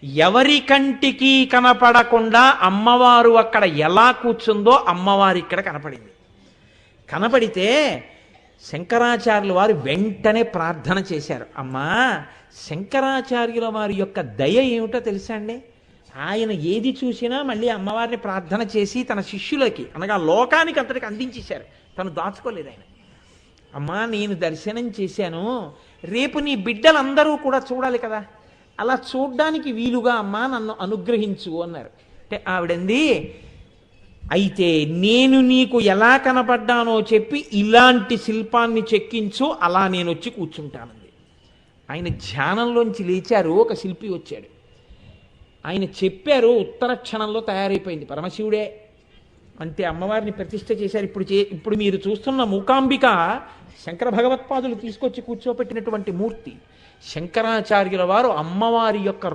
ఎవరి కంటికి కనపడకుండా అమ్మవారు అక్కడ ఎలా కూర్చుందో అమ్మవారు ఇక్కడ కనపడింది. కనపడితే శంకరాచార్యుల వారు వెంటనే ప్రార్థన చేశారు. అమ్మా, శంకరాచార్యుల వారి యొక్క దయ ఏమిటో తెలుసా అండి? ఆయన ఏది చూసినా మళ్ళీ అమ్మవారిని ప్రార్థన చేసి తన శిష్యులకి అనగా లోకానికి అంతటికి అందించేశారు. తను దాచుకోలేదు ఆయన. అమ్మా, నేను దర్శనం చేశాను, రేపు నీ బిడ్డలందరూ కూడా చూడాలి కదా, అలా చూడ్డానికి వీలుగా అమ్మా నన్ను అనుగ్రహించు అన్నారు. అంటే ఆవిడంది, అయితే నేను నీకు ఎలా కనపడ్డానో చెప్పి ఇలాంటి శిల్పాన్ని చెక్కించు, అలా నేను వచ్చి కూర్చుంటానంది. ఆయన ధ్యానంలోంచి లేచారు, ఒక శిల్పి వచ్చాడు. ఆయన చెప్పారు, ఉత్తర క్షణంలో తయారైపోయింది. పరమశివుడే అంటే అమ్మవారిని ప్రతిష్ఠ చేశారు. ఇప్పుడు మీరు చూస్తున్న మూకాంబిక శంకర భగవత్పాదులు తీసుకొచ్చి కూర్చోపెట్టినటువంటి మూర్తి. శంకరాచార్యుల వారు అమ్మవారి యొక్క